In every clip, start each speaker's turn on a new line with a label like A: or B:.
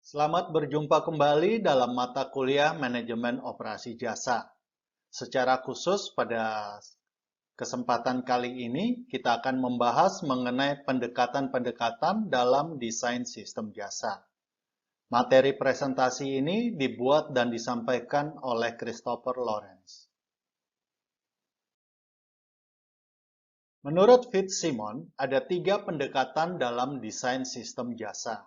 A: Selamat berjumpa kembali dalam mata kuliah Manajemen Operasi Jasa. Secara khusus pada kesempatan kali ini kita akan membahas mengenai pendekatan-pendekatan dalam desain sistem jasa. Materi presentasi ini dibuat dan disampaikan oleh Christopher Lawrence. Menurut Fitzsimon, ada 3 pendekatan dalam desain sistem jasa.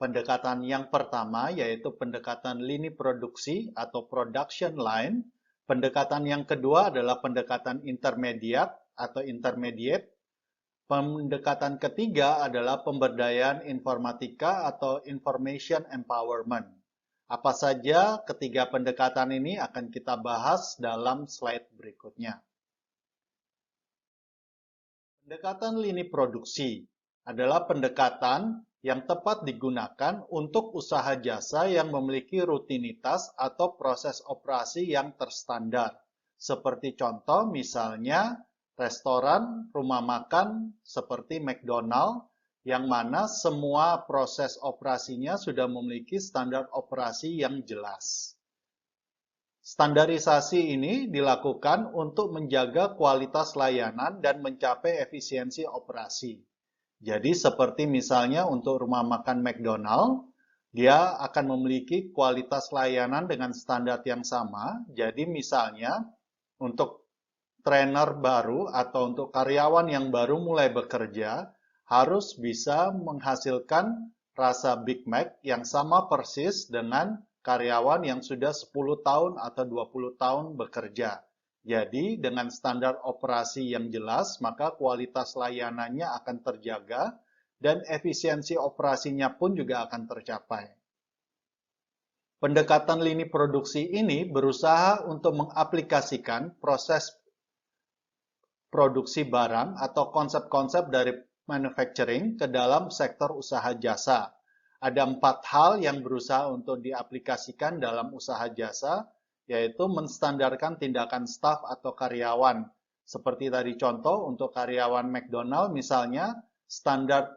A: Pendekatan yang pertama yaitu pendekatan lini produksi atau production line. Pendekatan yang kedua adalah pendekatan intermediate atau intermediate. Pendekatan ketiga adalah pemberdayaan informatika atau information empowerment. Apa saja ketiga pendekatan ini akan kita bahas dalam slide berikutnya. Pendekatan lini produksi adalah pendekatan yang tepat digunakan untuk usaha jasa yang memiliki rutinitas atau proses operasi yang terstandar. Seperti contoh misalnya restoran, rumah makan seperti McDonald, yang mana semua proses operasinya sudah memiliki standar operasi yang jelas. Standarisasi ini dilakukan untuk menjaga kualitas layanan dan mencapai efisiensi operasi. Jadi seperti misalnya untuk rumah makan McDonald, dia akan memiliki kualitas layanan dengan standar yang sama. Jadi misalnya untuk trainer baru atau untuk karyawan yang baru mulai bekerja, harus bisa menghasilkan rasa Big Mac yang sama persis dengan karyawan yang sudah 10 tahun atau 20 tahun bekerja. Jadi dengan standar operasi yang jelas, maka kualitas layanannya akan terjaga dan efisiensi operasinya pun juga akan tercapai. Pendekatan lini produksi ini berusaha untuk mengaplikasikan proses produksi barang atau konsep-konsep dari manufacturing ke dalam sektor usaha jasa. Ada 4 hal yang berusaha untuk diaplikasikan dalam usaha jasa, yaitu menstandarkan tindakan staf atau karyawan. Seperti tadi contoh, untuk karyawan McDonald misalnya, standar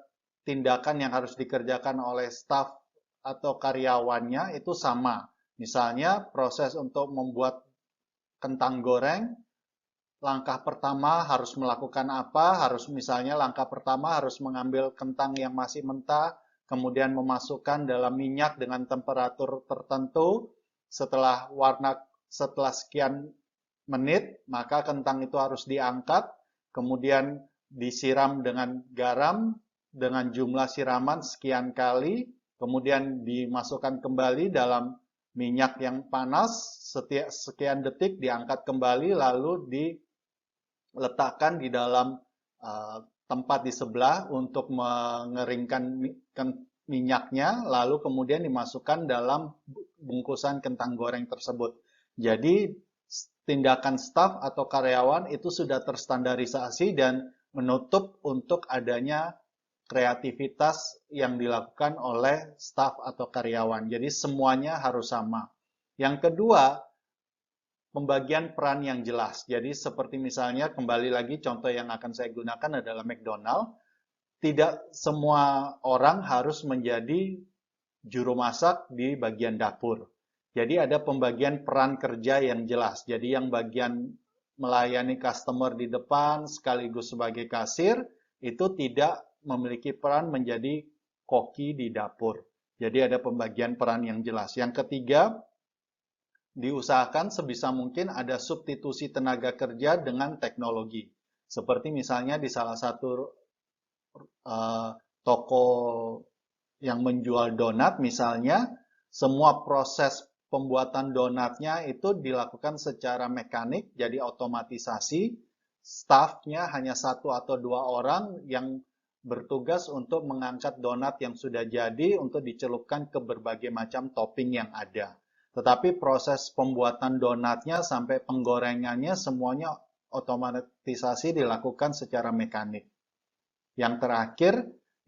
A: tindakan yang harus dikerjakan oleh staf atau karyawannya itu sama. Misalnya, proses untuk membuat kentang goreng, langkah pertama harus melakukan apa? Misalnya langkah pertama harus mengambil kentang yang masih mentah, kemudian memasukkan dalam minyak dengan temperatur tertentu. Setelah sekian menit, maka kentang itu harus diangkat, kemudian disiram dengan garam dengan jumlah siraman sekian kali, kemudian dimasukkan kembali dalam minyak yang panas, setiap sekian detik diangkat kembali, lalu diletakkan di dalam tempat di sebelah untuk mengeringkan minyaknya, lalu kemudian dimasukkan dalam bungkusan kentang goreng tersebut. Jadi tindakan staf atau karyawan itu sudah terstandarisasi dan menutup untuk adanya kreativitas yang dilakukan oleh staf atau karyawan. Jadi semuanya harus sama. Yang kedua, pembagian peran yang jelas. Jadi seperti misalnya kembali lagi contoh yang akan saya gunakan adalah McDonald. Tidak semua orang harus menjadi juru masak di bagian dapur. Jadi ada pembagian peran kerja yang jelas. Jadi yang bagian melayani customer di depan sekaligus sebagai kasir itu tidak memiliki peran menjadi koki di dapur. Jadi ada pembagian peran yang jelas. Yang ketiga, diusahakan sebisa mungkin ada substitusi tenaga kerja dengan teknologi. Seperti misalnya di salah satu toko yang menjual donat misalnya, semua proses pembuatan donatnya itu dilakukan secara mekanik, jadi otomatisasi. Stafnya hanya 1 atau 2 orang yang bertugas untuk mengangkat donat yang sudah jadi untuk dicelupkan ke berbagai macam topping yang ada. Tetapi proses pembuatan donatnya sampai penggorengannya semuanya otomatisasi dilakukan secara mekanik. Yang terakhir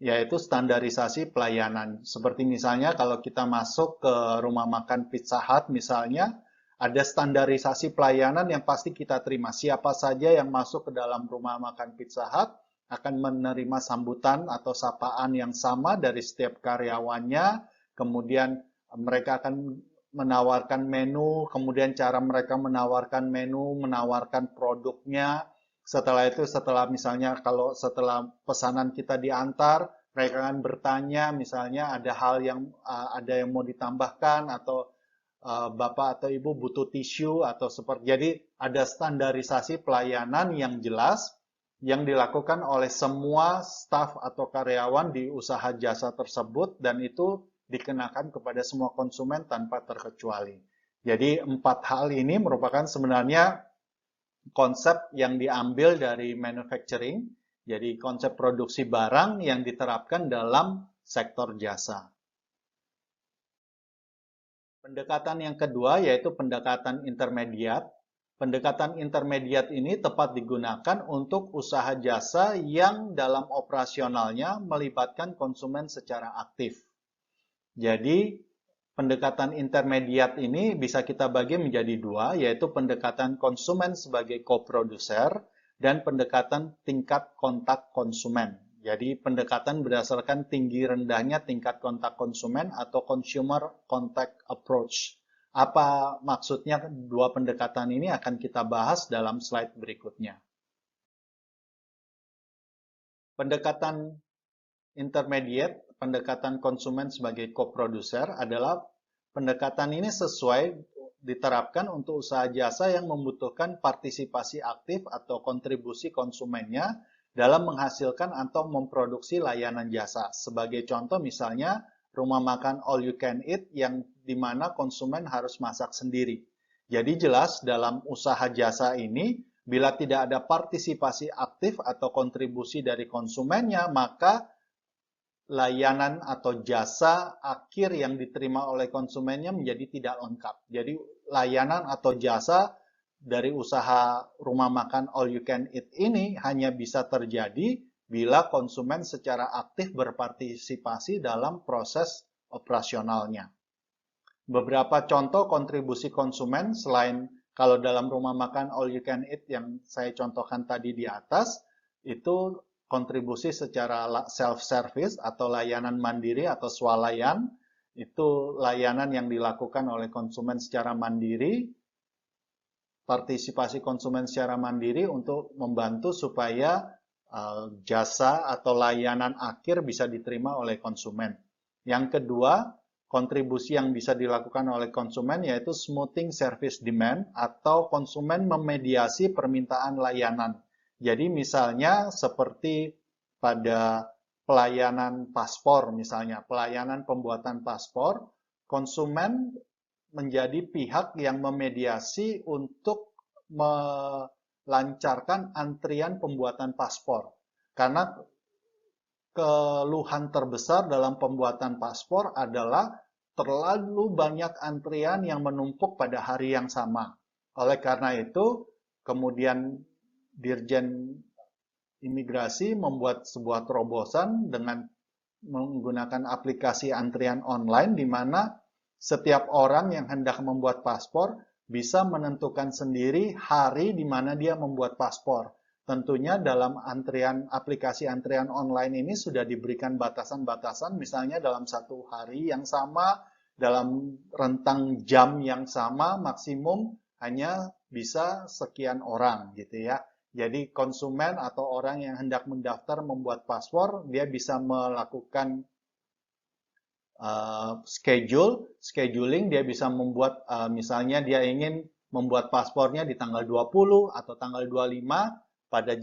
A: yaitu standarisasi pelayanan. Seperti misalnya kalau kita masuk ke rumah makan Pizza Hut misalnya, ada standarisasi pelayanan yang pasti kita terima. Siapa saja yang masuk ke dalam rumah makan Pizza Hut akan menerima sambutan atau sapaan yang sama dari setiap karyawannya, kemudian mereka akan menawarkan menu, kemudian cara mereka menawarkan menu, menawarkan produknya. Setelah itu, setelah misalnya kalau setelah pesanan kita diantar, mereka akan bertanya, misalnya ada hal yang ada yang mau ditambahkan atau Bapak atau Ibu butuh tisu atau seperti. Jadi ada standarisasi pelayanan yang jelas yang dilakukan oleh semua staf atau karyawan di usaha jasa tersebut dan itu dikenakan kepada semua konsumen tanpa terkecuali. Jadi 4 hal ini merupakan sebenarnya konsep yang diambil dari manufacturing, jadi konsep produksi barang yang diterapkan dalam sektor jasa. Pendekatan yang kedua yaitu pendekatan intermediat. Pendekatan intermediat ini tepat digunakan untuk usaha jasa yang dalam operasionalnya melibatkan konsumen secara aktif. Jadi, pendekatan intermediat ini bisa kita bagi menjadi dua, yaitu pendekatan konsumen sebagai co-producer dan pendekatan tingkat kontak konsumen. Jadi pendekatan berdasarkan tinggi rendahnya tingkat kontak konsumen atau consumer contact approach. Apa maksudnya dua pendekatan ini akan kita bahas dalam slide berikutnya. Pendekatan intermediate, pendekatan konsumen sebagai co-producer adalah pendekatan ini sesuai diterapkan untuk usaha jasa yang membutuhkan partisipasi aktif atau kontribusi konsumennya dalam menghasilkan atau memproduksi layanan jasa. Sebagai contoh misalnya rumah makan all you can eat yang dimana konsumen harus masak sendiri. Jadi jelas dalam usaha jasa ini bila tidak ada partisipasi aktif atau kontribusi dari konsumennya maka layanan atau jasa akhir yang diterima oleh konsumennya menjadi tidak lengkap. Jadi layanan atau jasa dari usaha rumah makan all you can eat ini hanya bisa terjadi bila konsumen secara aktif berpartisipasi dalam proses operasionalnya. Beberapa contoh kontribusi konsumen selain kalau dalam rumah makan all you can eat yang saya contohkan tadi di atas, itu kontribusi secara self-service atau layanan mandiri atau swalayan, itu layanan yang dilakukan oleh konsumen secara mandiri, partisipasi konsumen secara mandiri untuk membantu supaya jasa atau layanan akhir bisa diterima oleh konsumen. Yang kedua, kontribusi yang bisa dilakukan oleh konsumen yaitu smoothing service demand atau konsumen memediasi permintaan layanan. Jadi misalnya seperti pada pelayanan paspor misalnya, pelayanan pembuatan paspor, konsumen menjadi pihak yang memediasi untuk melancarkan antrian pembuatan paspor. Karena keluhan terbesar dalam pembuatan paspor adalah terlalu banyak antrian yang menumpuk pada hari yang sama. Oleh karena itu, kemudian Dirjen Imigrasi membuat sebuah terobosan dengan menggunakan aplikasi antrian online di mana setiap orang yang hendak membuat paspor bisa menentukan sendiri hari di mana dia membuat paspor. Tentunya dalam aplikasi antrian online ini sudah diberikan batasan-batasan, misalnya dalam satu hari yang sama, dalam rentang jam yang sama, maksimum hanya bisa sekian orang gitu ya. Jadi konsumen atau orang yang hendak mendaftar membuat paspor, dia bisa melakukan scheduling, dia bisa membuat misalnya dia ingin membuat paspornya di tanggal 20 atau tanggal 25 pada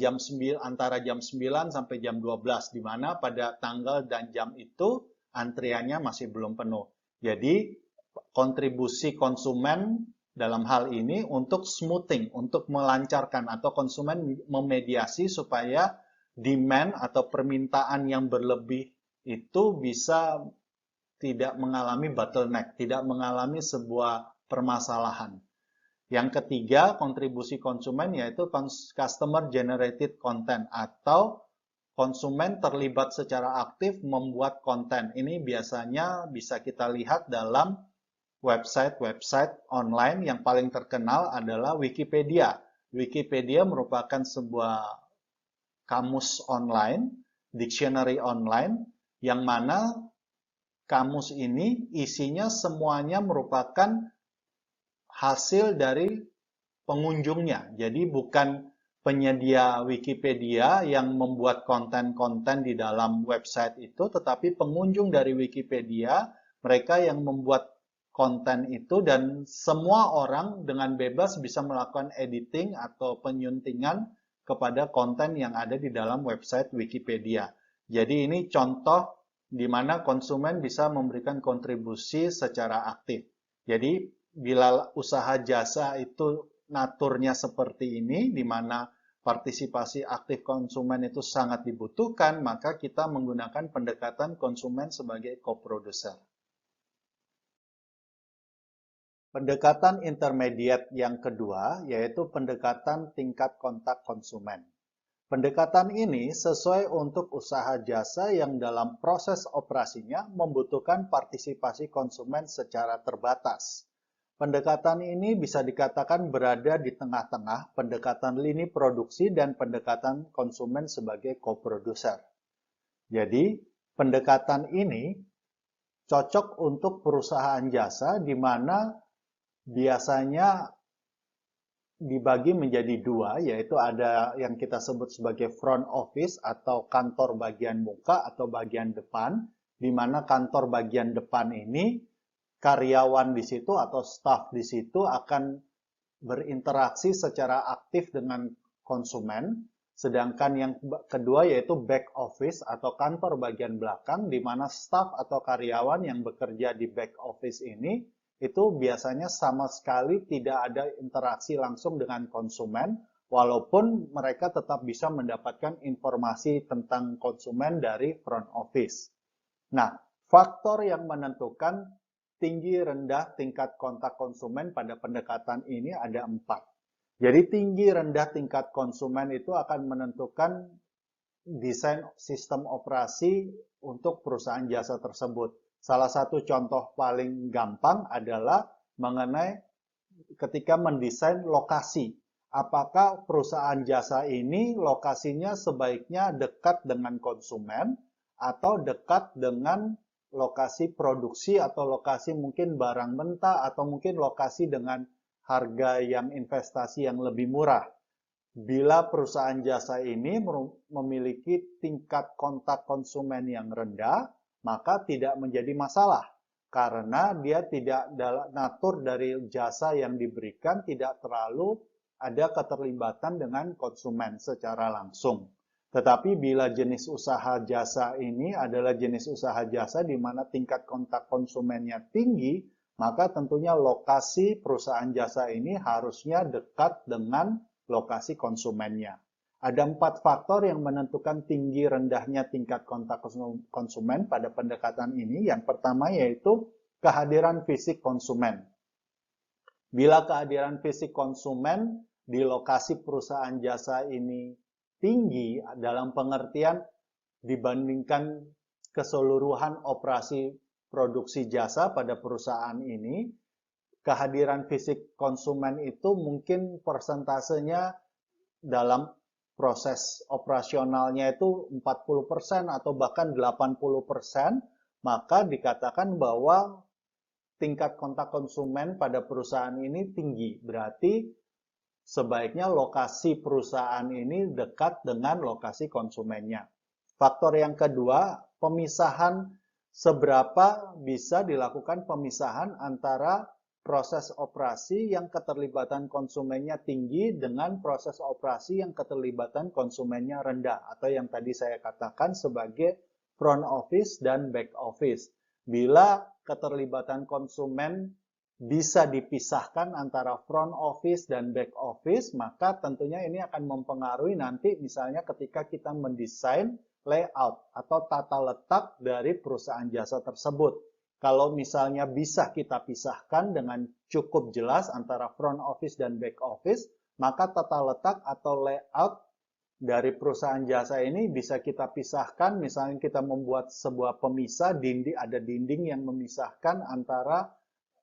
A: antara jam 9 sampai jam 12 di mana pada tanggal dan jam itu antriannya masih belum penuh. Jadi kontribusi konsumen dalam hal ini untuk smoothing, untuk melancarkan atau konsumen memediasi supaya demand atau permintaan yang berlebih itu bisa tidak mengalami bottleneck, tidak mengalami sebuah permasalahan. Yang ketiga, kontribusi konsumen yaitu customer generated content atau konsumen terlibat secara aktif membuat konten. Ini biasanya bisa kita lihat dalam website online yang paling terkenal adalah Wikipedia. Wikipedia merupakan sebuah kamus online, dictionary online, yang mana kamus ini isinya semuanya merupakan hasil dari pengunjungnya. Jadi bukan penyedia Wikipedia yang membuat konten-konten di dalam website itu, tetapi pengunjung dari Wikipedia, mereka yang membuat konten itu, dan semua orang dengan bebas bisa melakukan editing atau penyuntingan kepada konten yang ada di dalam website Wikipedia. Jadi ini contoh di mana konsumen bisa memberikan kontribusi secara aktif. Jadi bila usaha jasa itu naturnya seperti ini, di mana partisipasi aktif konsumen itu sangat dibutuhkan, maka kita menggunakan pendekatan konsumen sebagai co-producer. Pendekatan intermediate yang kedua yaitu pendekatan tingkat kontak konsumen. Pendekatan ini sesuai untuk usaha jasa yang dalam proses operasinya membutuhkan partisipasi konsumen secara terbatas. Pendekatan ini bisa dikatakan berada di tengah-tengah pendekatan lini produksi dan pendekatan konsumen sebagai co-producer. Jadi, pendekatan ini cocok untuk perusahaan jasa di mana biasanya dibagi menjadi dua, yaitu ada yang kita sebut sebagai front office atau kantor bagian muka atau bagian depan, di mana kantor bagian depan ini karyawan di situ atau staff di situ akan berinteraksi secara aktif dengan konsumen. Sedangkan yang kedua yaitu back office atau kantor bagian belakang, di mana staff atau karyawan yang bekerja di back office ini itu biasanya sama sekali tidak ada interaksi langsung dengan konsumen, walaupun mereka tetap bisa mendapatkan informasi tentang konsumen dari front office. Nah, faktor yang menentukan tinggi rendah tingkat kontak konsumen pada pendekatan ini ada 4. Jadi tinggi rendah tingkat konsumen itu akan menentukan desain sistem operasi untuk perusahaan jasa tersebut. Salah satu contoh paling gampang adalah mengenai ketika mendesain lokasi. Apakah perusahaan jasa ini lokasinya sebaiknya dekat dengan konsumen atau dekat dengan lokasi produksi atau lokasi mungkin barang mentah atau mungkin lokasi dengan harga yang investasi yang lebih murah. Bila perusahaan jasa ini memiliki tingkat kontak konsumen yang rendah, maka tidak menjadi masalah karena dia tidak natur dari jasa yang diberikan tidak terlalu ada keterlibatan dengan konsumen secara langsung. Tetapi bila jenis usaha jasa ini adalah jenis usaha jasa di mana tingkat kontak konsumennya tinggi, maka tentunya lokasi perusahaan jasa ini harusnya dekat dengan lokasi konsumennya. Ada 4 faktor yang menentukan tinggi rendahnya tingkat kontak konsumen pada pendekatan ini. Yang pertama yaitu kehadiran fisik konsumen. Bila kehadiran fisik konsumen di lokasi perusahaan jasa ini tinggi dalam pengertian dibandingkan keseluruhan operasi produksi jasa pada perusahaan ini, kehadiran fisik konsumen itu mungkin persentasenya dalam proses operasionalnya itu 40% atau bahkan 80%, maka dikatakan bahwa tingkat kontak konsumen pada perusahaan ini tinggi. Berarti sebaiknya lokasi perusahaan ini dekat dengan lokasi konsumennya. Faktor yang kedua, pemisahan. Seberapa bisa dilakukan pemisahan antara proses operasi yang keterlibatan konsumennya tinggi dengan proses operasi yang keterlibatan konsumennya rendah atau yang tadi saya katakan sebagai front office dan back office. Bila keterlibatan konsumen bisa dipisahkan antara front office dan back office, maka tentunya ini akan mempengaruhi nanti misalnya ketika kita mendesain layout atau tata letak dari perusahaan jasa tersebut. Kalau misalnya bisa kita pisahkan dengan cukup jelas antara front office dan back office, maka tata letak atau layout dari perusahaan jasa ini bisa kita pisahkan. Misalnya kita membuat sebuah pemisah, ada dinding yang memisahkan antara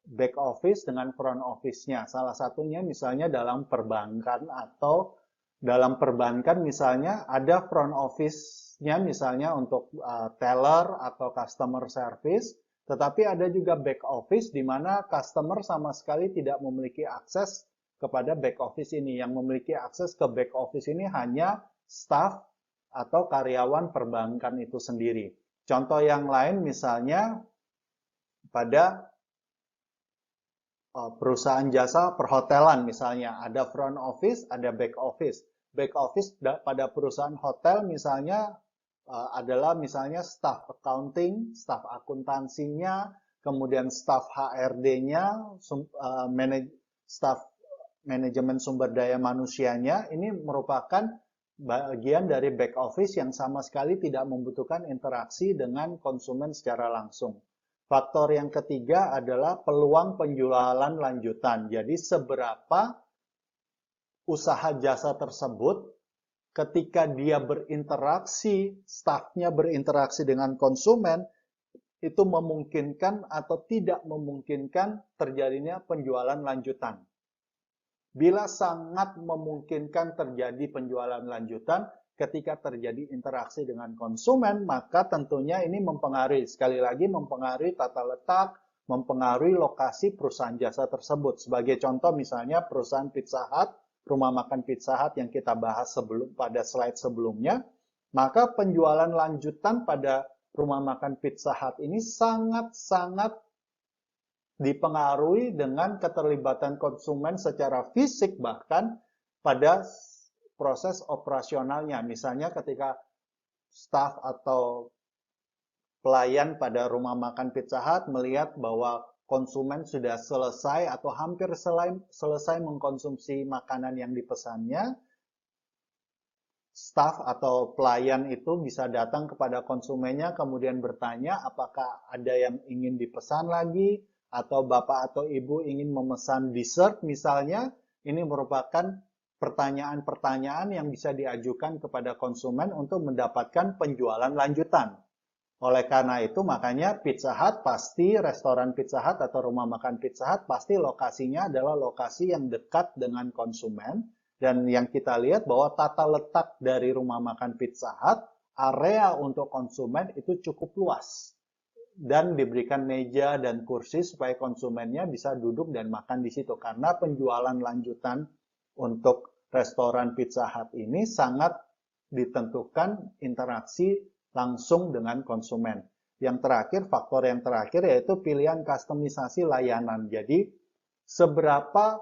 A: back office dengan front office-nya. Salah satunya misalnya dalam perbankan atau dalam perbankan misalnya ada front office-nya misalnya untuk teller atau customer service. Tetapi ada juga back office di mana customer sama sekali tidak memiliki akses kepada back office ini. Yang memiliki akses ke back office ini hanya staff atau karyawan perbankan itu sendiri. Contoh yang lain misalnya pada perusahaan jasa perhotelan misalnya, ada front office, ada back office. Back office pada perusahaan hotel misalnya adalah misalnya staff accounting, staff akuntansinya, kemudian staff HRD-nya, staff manajemen sumber daya manusianya. Ini merupakan bagian dari back office yang sama sekali tidak membutuhkan interaksi dengan konsumen secara langsung. Faktor yang ketiga adalah peluang penjualan lanjutan. Jadi seberapa usaha jasa tersebut ketika dia berinteraksi, stafnya berinteraksi dengan konsumen, itu memungkinkan atau tidak memungkinkan terjadinya penjualan lanjutan. Bila sangat memungkinkan terjadi penjualan lanjutan, ketika terjadi interaksi dengan konsumen, maka tentunya ini mempengaruhi, sekali lagi mempengaruhi tata letak, mempengaruhi lokasi perusahaan jasa tersebut. Sebagai contoh misalnya perusahaan Pizza Hut, rumah makan Pizza Hut yang kita bahas pada slide sebelumnya, maka penjualan lanjutan pada rumah makan Pizza Hut ini sangat-sangat dipengaruhi dengan keterlibatan konsumen secara fisik bahkan pada proses operasionalnya. Misalnya ketika staff atau pelayan pada rumah makan Pizza Hut melihat bahwa konsumen sudah selesai atau hampir selesai mengkonsumsi makanan yang dipesannya, staff atau pelayan itu bisa datang kepada konsumennya kemudian bertanya apakah ada yang ingin dipesan lagi, atau bapak atau ibu ingin memesan dessert misalnya. Ini merupakan pertanyaan-pertanyaan yang bisa diajukan kepada konsumen untuk mendapatkan penjualan lanjutan. Oleh karena itu, makanya Pizza Hut pasti, restoran Pizza Hut atau rumah makan Pizza Hut pasti lokasinya adalah lokasi yang dekat dengan konsumen. Dan yang kita lihat bahwa tata letak dari rumah makan Pizza Hut, area untuk konsumen itu cukup luas. Dan diberikan meja dan kursi supaya konsumennya bisa duduk dan makan di situ. Karena penjualan lanjutan untuk restoran Pizza Hut ini sangat ditentukan interaksi langsung dengan konsumen. Yang terakhir, faktor yang terakhir yaitu pilihan kustomisasi layanan. Jadi, seberapa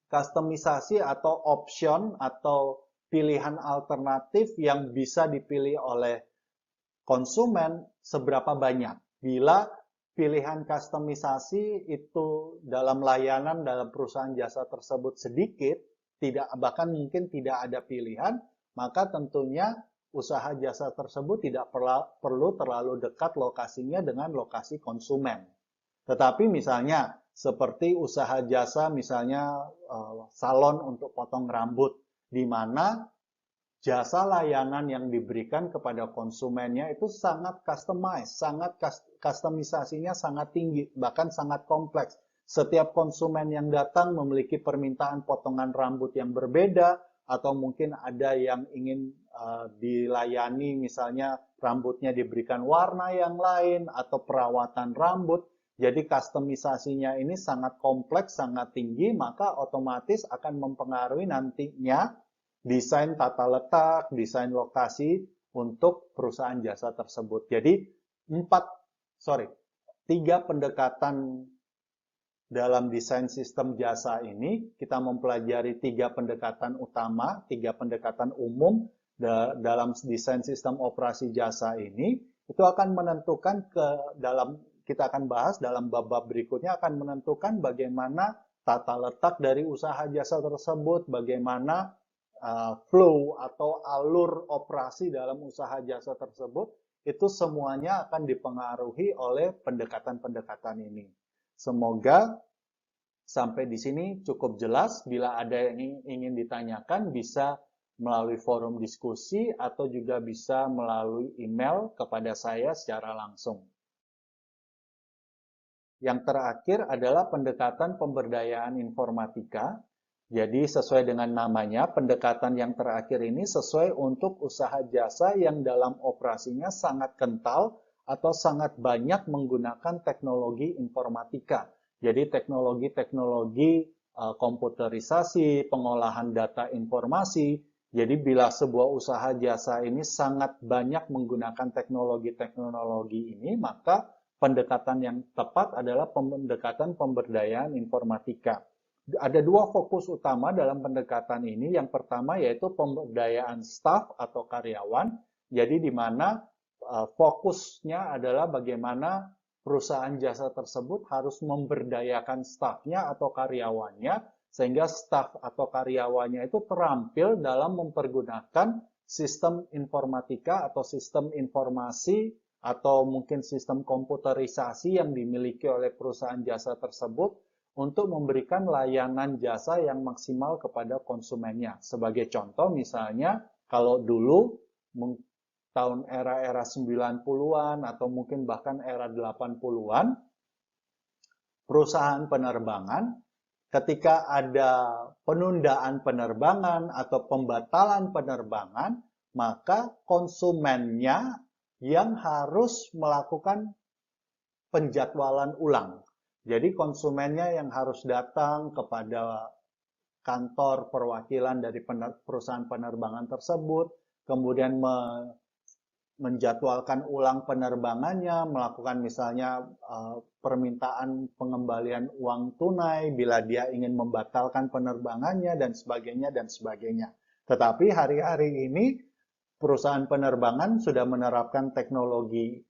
A: kustomisasi atau option atau pilihan alternatif yang bisa dipilih oleh konsumen, seberapa banyak. Bila pilihan kustomisasi itu dalam layanan, dalam perusahaan jasa tersebut sedikit, bahkan mungkin tidak ada pilihan, maka tentunya usaha jasa tersebut tidak perlu terlalu dekat lokasinya dengan lokasi konsumen. Tetapi misalnya seperti usaha jasa misalnya salon untuk potong rambut, di mana jasa layanan yang diberikan kepada konsumennya itu sangat customized, kustomisasinya sangat tinggi, bahkan sangat kompleks. Setiap konsumen yang datang memiliki permintaan potongan rambut yang berbeda, atau mungkin ada yang ingin dilayani misalnya rambutnya diberikan warna yang lain atau perawatan rambut. Jadi kustomisasinya ini sangat kompleks, sangat tinggi, maka otomatis akan mempengaruhi nantinya desain tata letak, desain lokasi untuk perusahaan jasa tersebut. Jadi 3 pendekatan dalam desain sistem jasa ini, kita mempelajari 3 pendekatan utama, 3 pendekatan umum dalam desain sistem operasi jasa ini. Itu akan menentukan kita akan bahas dalam bab-bab berikutnya, akan menentukan bagaimana tata letak dari usaha jasa tersebut, bagaimana flow atau alur operasi dalam usaha jasa tersebut, itu semuanya akan dipengaruhi oleh pendekatan-pendekatan ini. Semoga sampai di sini cukup jelas. Bila ada yang ingin ditanyakan, bisa melalui forum diskusi atau juga bisa melalui email kepada saya secara langsung. Yang terakhir adalah pendekatan pemberdayaan informatika. Jadi sesuai dengan namanya, pendekatan yang terakhir ini sesuai untuk usaha jasa yang dalam operasinya sangat kental atau sangat banyak menggunakan teknologi informatika. Jadi teknologi-teknologi komputerisasi, pengolahan data informasi. Jadi bila sebuah usaha jasa ini sangat banyak menggunakan teknologi-teknologi ini, maka pendekatan yang tepat adalah pendekatan pemberdayaan informatika. Ada dua fokus utama dalam pendekatan ini. Yang pertama yaitu pemberdayaan staf atau karyawan. Jadi di mana fokusnya adalah bagaimana perusahaan jasa tersebut harus memberdayakan stafnya atau karyawannya sehingga staf atau karyawannya itu terampil dalam mempergunakan sistem informatika atau sistem informasi atau mungkin sistem komputerisasi yang dimiliki oleh perusahaan jasa tersebut untuk memberikan layanan jasa yang maksimal kepada konsumennya. Sebagai contoh misalnya kalau dulu tahun era-era 90-an atau mungkin bahkan era 80-an, perusahaan penerbangan ketika ada penundaan penerbangan atau pembatalan penerbangan, maka konsumennya yang harus melakukan penjadwalan ulang. Jadi konsumennya yang harus datang kepada kantor perwakilan dari perusahaan penerbangan tersebut, kemudian menjadwalkan ulang penerbangannya, melakukan misalnya permintaan pengembalian uang tunai bila dia ingin membatalkan penerbangannya dan sebagainya dan sebagainya. Tetapi hari-hari ini perusahaan penerbangan sudah menerapkan teknologi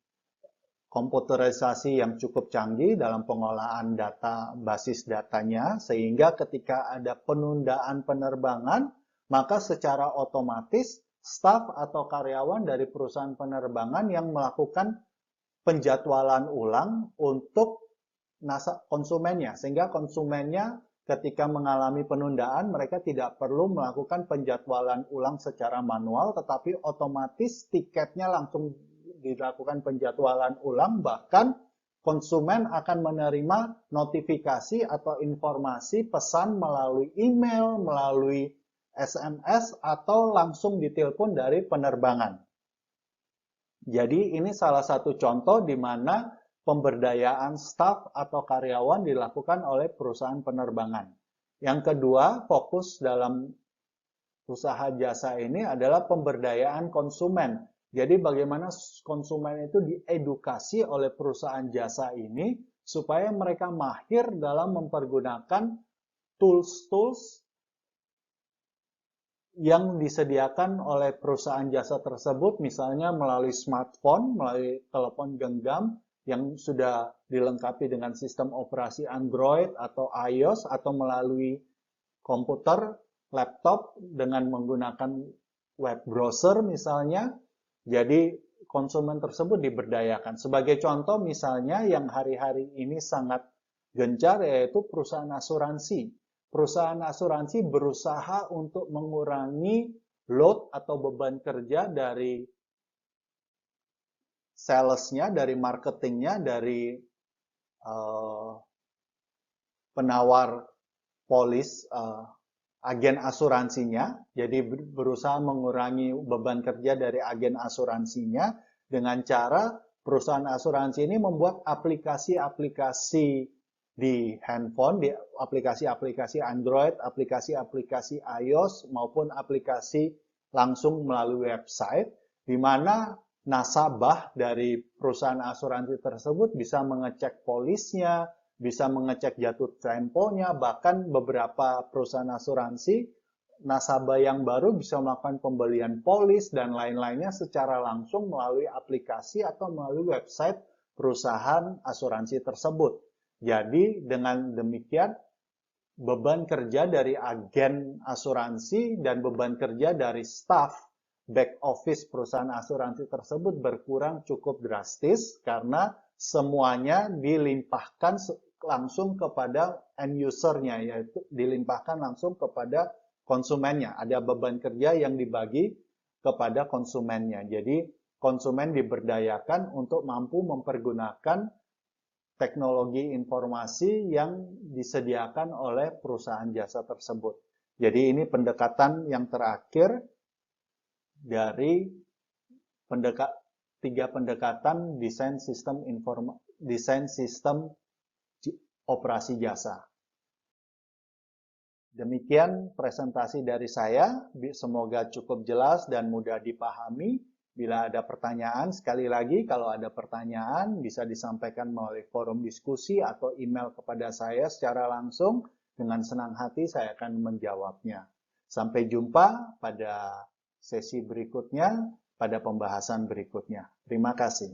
A: komputerisasi yang cukup canggih dalam pengolahan data basis datanya sehingga ketika ada penundaan penerbangan maka secara otomatis staf atau karyawan dari perusahaan penerbangan yang melakukan penjadwalan ulang untuk konsumennya. Sehingga konsumennya ketika mengalami penundaan, mereka tidak perlu melakukan penjadwalan ulang secara manual, tetapi otomatis tiketnya langsung dilakukan penjadwalan ulang, bahkan konsumen akan menerima notifikasi atau informasi pesan melalui email, melalui SMS atau langsung ditelepon dari penerbangan. Jadi ini salah satu contoh di mana pemberdayaan staf atau karyawan dilakukan oleh perusahaan penerbangan. Yang kedua, fokus dalam usaha jasa ini adalah pemberdayaan konsumen. Jadi bagaimana konsumen itu diedukasi oleh perusahaan jasa ini supaya mereka mahir dalam mempergunakan tools-tools yang disediakan oleh perusahaan jasa tersebut, misalnya melalui smartphone, melalui telepon genggam yang sudah dilengkapi dengan sistem operasi Android atau iOS, atau melalui komputer, laptop dengan menggunakan web browser misalnya. Jadi konsumen tersebut diberdayakan. Sebagai contoh misalnya yang hari-hari ini sangat gencar yaitu perusahaan asuransi. Perusahaan asuransi berusaha untuk mengurangi load atau beban kerja dari salesnya, dari marketingnya, dari penawar polis, agen asuransinya. Jadi berusaha mengurangi beban kerja dari agen asuransinya dengan cara perusahaan asuransi ini membuat aplikasi-aplikasi di handphone, di aplikasi-aplikasi Android, aplikasi-aplikasi iOS, maupun aplikasi langsung melalui website, di mana nasabah dari perusahaan asuransi tersebut bisa mengecek polisnya, bisa mengecek jatuh temponya, bahkan beberapa perusahaan asuransi, nasabah yang baru bisa melakukan pembelian polis dan lain-lainnya secara langsung melalui aplikasi atau melalui website perusahaan asuransi tersebut. Jadi dengan demikian beban kerja dari agen asuransi dan beban kerja dari staf back office perusahaan asuransi tersebut berkurang cukup drastis karena semuanya dilimpahkan langsung kepada end user-nya, yaitu dilimpahkan langsung kepada konsumennya. Ada beban kerja yang dibagi kepada konsumennya. Jadi konsumen diberdayakan untuk mampu mempergunakan teknologi informasi yang disediakan oleh perusahaan jasa tersebut. Jadi ini pendekatan yang terakhir dari 3 pendekatan desain sistem operasi jasa. Demikian presentasi dari saya, semoga cukup jelas dan mudah dipahami. Bila ada pertanyaan, sekali lagi kalau ada pertanyaan bisa disampaikan melalui forum diskusi atau email kepada saya secara langsung. Dengan senang hati saya akan menjawabnya. Sampai jumpa pada sesi berikutnya, pada pembahasan berikutnya. Terima kasih.